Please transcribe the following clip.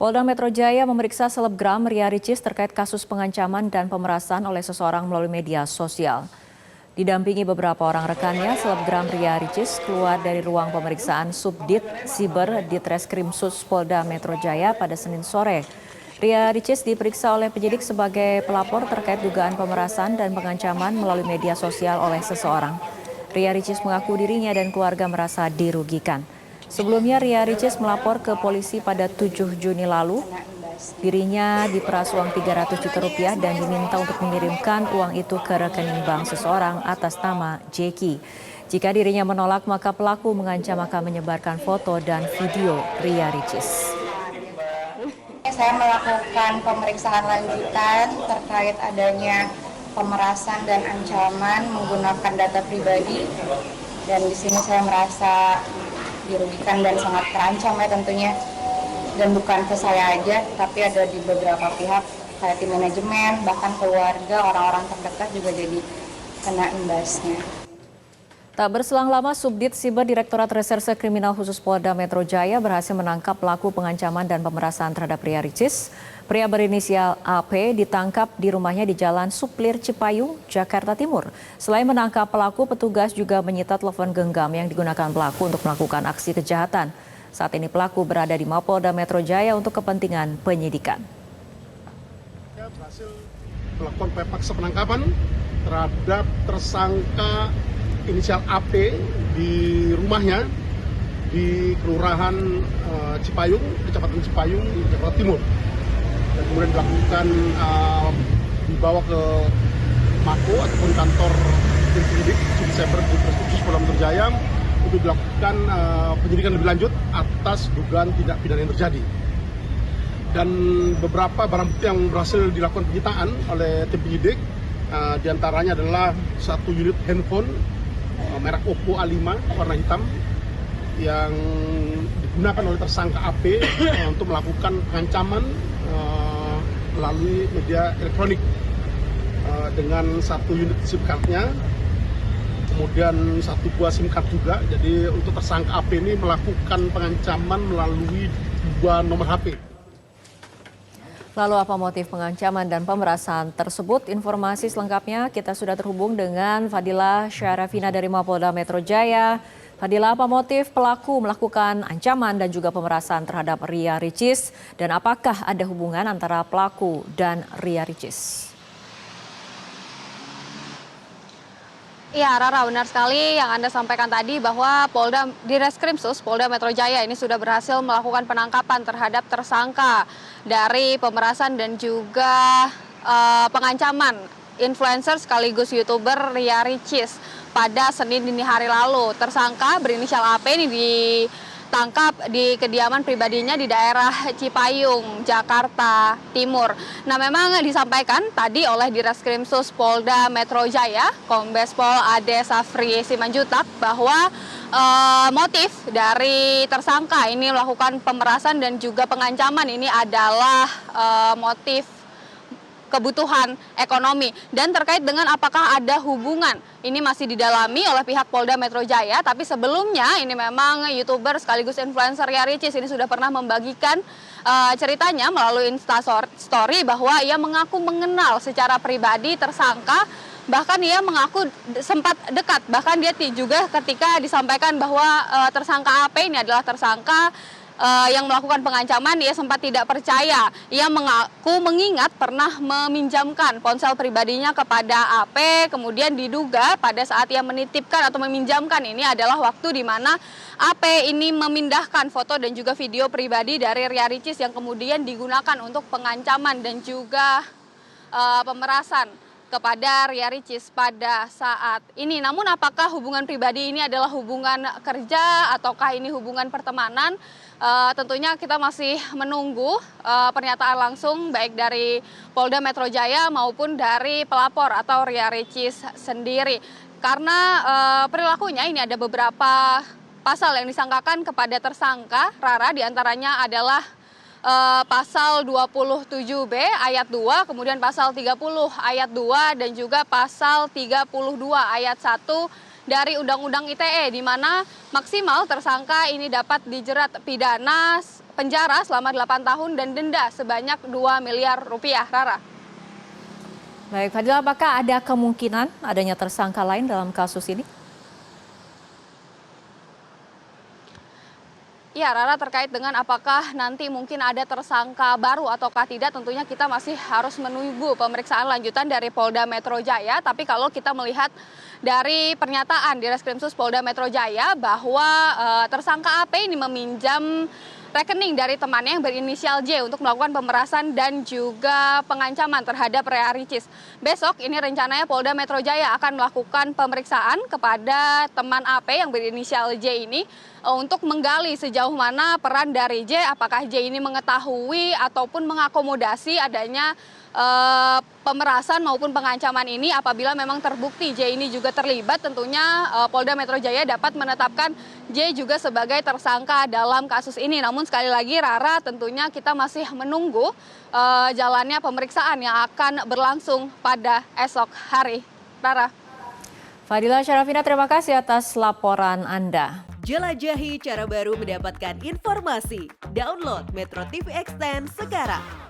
Polda Metro Jaya memeriksa selebgram Ria Ricis terkait kasus pengancaman dan pemerasan oleh seseorang melalui media sosial. Didampingi beberapa orang rekannya, selebgram Ria Ricis keluar dari ruang pemeriksaan Subdit Siber Ditreskrimsus Polda Metro Jaya pada Senin sore. Ria Ricis diperiksa oleh penyidik sebagai pelapor terkait dugaan pemerasan dan pengancaman melalui media sosial oleh seseorang. Ria Ricis mengaku dirinya dan keluarga merasa dirugikan. Sebelumnya Ria Ricis melapor ke polisi pada 7 Juni lalu. Dirinya diperas uang 300 juta rupiah dan diminta untuk mengirimkan uang itu ke rekening bank seseorang atas nama Jeki. Jika dirinya menolak, maka pelaku mengancam akan menyebarkan foto dan video Ria Ricis. Saya melakukan pemeriksaan lanjutan terkait adanya pemerasan dan ancaman menggunakan data pribadi, dan di sini saya merasa dirugikan dan sangat terancam ya tentunya, dan bukan ke saya aja tapi ada di beberapa pihak kayak tim manajemen, bahkan keluarga, orang-orang terdekat juga jadi kena imbasnya. Tak berselang lama, Subdit Siber Direktorat Reserse Kriminal Khusus Polda Metro Jaya berhasil menangkap pelaku pengancaman dan pemerasan terhadap Ria Ricis. Pria berinisial AP ditangkap di rumahnya di Jalan Suplir Cipayung, Jakarta Timur. Selain menangkap pelaku, petugas juga menyita telepon genggam yang digunakan pelaku untuk melakukan aksi kejahatan. Saat ini pelaku berada di Mapolda Metro Jaya untuk kepentingan penyidikan. Berhasil melakukan paksa penangkapan terhadap tersangka inisial AP di rumahnya di Kelurahan Cipayung, Kecamatan Cipayung, Jakarta Timur. Dan kemudian dilakukan dibawa ke Mako ataupun kantor tim penyidik Subdit Siber Ditreskrimsus Polda Metro Jaya untuk dilakukan penyidikan lebih lanjut atas dugaan tindak pidana yang terjadi. Dan beberapa barang bukti yang berhasil dilakukan penyitaan oleh tim penyidik, diantaranya adalah satu unit handphone merek Oppo A5 warna hitam yang digunakan oleh tersangka AP untuk melakukan pengancaman melalui media elektronik dengan satu unit SIM card-nya, kemudian satu buah SIM card juga. Jadi untuk tersangka AP ini melakukan pengancaman melalui 2 nomor HP. Lalu apa motif pengancaman dan pemerasan tersebut? Informasi selengkapnya kita sudah terhubung dengan Fadila Syarafina dari Mapolda Metro Jaya. Fadila, apa motif pelaku melakukan ancaman dan juga pemerasan terhadap Ria Ricis? Dan apakah ada hubungan antara pelaku dan Ria Ricis? Ya, Rara, benar sekali yang Anda sampaikan tadi bahwa Ditreskrimsus Polda Metro Jaya ini sudah berhasil melakukan penangkapan terhadap tersangka dari pemerasan dan juga pengancaman influencer sekaligus YouTuber Ria Ricis pada Senin dini hari lalu. Tersangka berinisial AP ini ditangkap di kediaman pribadinya di daerah Cipayung, Jakarta Timur. Nah, memang disampaikan tadi oleh Ditreskrimsus Polda Metro Jaya, Kombes Pol Ade Safri Simanjutak, bahwa motif dari tersangka ini melakukan pemerasan dan juga pengancaman ini adalah motif kebutuhan ekonomi. Dan terkait dengan apakah ada hubungan, ini masih didalami oleh pihak Polda Metro Jaya. Tapi sebelumnya ini memang YouTuber sekaligus influencer Ria Ricis ini sudah pernah membagikan ceritanya melalui Instastory bahwa ia mengaku mengenal secara pribadi tersangka. Bahkan ia mengaku sempat dekat. Bahkan dia juga ketika disampaikan bahwa tersangka AP ini adalah tersangka yang melakukan pengancaman, ia sempat tidak percaya. Ia mengaku mengingat pernah meminjamkan ponsel pribadinya kepada AP, kemudian diduga pada saat ia menitipkan atau meminjamkan ini adalah waktu di mana AP ini memindahkan foto dan juga video pribadi dari Ria Ricis yang kemudian digunakan untuk pengancaman dan juga pemerasan kepada Ria Ricis pada saat ini. Namun apakah hubungan pribadi ini adalah hubungan kerja ataukah ini hubungan pertemanan? Tentunya kita masih menunggu pernyataan langsung baik dari Polda Metro Jaya maupun dari pelapor atau Ria Ricis sendiri. Karena perilakunya ini ada beberapa pasal yang disangkakan kepada tersangka, Rara, diantaranya adalah pasal 27B ayat 2, kemudian pasal 30 ayat 2, dan juga pasal 32 ayat 1 dari Undang-Undang ITE, di mana maksimal tersangka ini dapat dijerat pidana penjara selama 8 tahun dan denda sebanyak 2 miliar rupiah. Rara. Baik, Fadila, apakah ada kemungkinan adanya tersangka lain dalam kasus ini? Ya, Rara, terkait dengan apakah nanti mungkin ada tersangka baru ataukah tidak, tentunya kita masih harus menunggu pemeriksaan lanjutan dari Polda Metro Jaya. Tapi kalau kita melihat dari pernyataan di Reskrimsus Polda Metro Jaya bahwa tersangka AP ini meminjam rekening dari temannya yang berinisial J untuk melakukan pemerasan dan juga pengancaman terhadap Rea Ricis. Besok ini rencananya Polda Metro Jaya akan melakukan pemeriksaan kepada teman AP yang berinisial J ini untuk menggali sejauh mana peran dari J, apakah J ini mengetahui ataupun mengakomodasi adanya pemerasan maupun pengancaman ini. Apabila memang terbukti J ini juga terlibat, tentunya Polda Metro Jaya dapat menetapkan J juga sebagai tersangka dalam kasus ini. Namun sekali lagi Rara, tentunya kita masih menunggu jalannya pemeriksaan yang akan berlangsung pada esok hari. Rara. Fadila Syarafina, terima kasih atas laporan Anda. Jelajahi cara baru mendapatkan informasi. Download Metro TV Extend sekarang.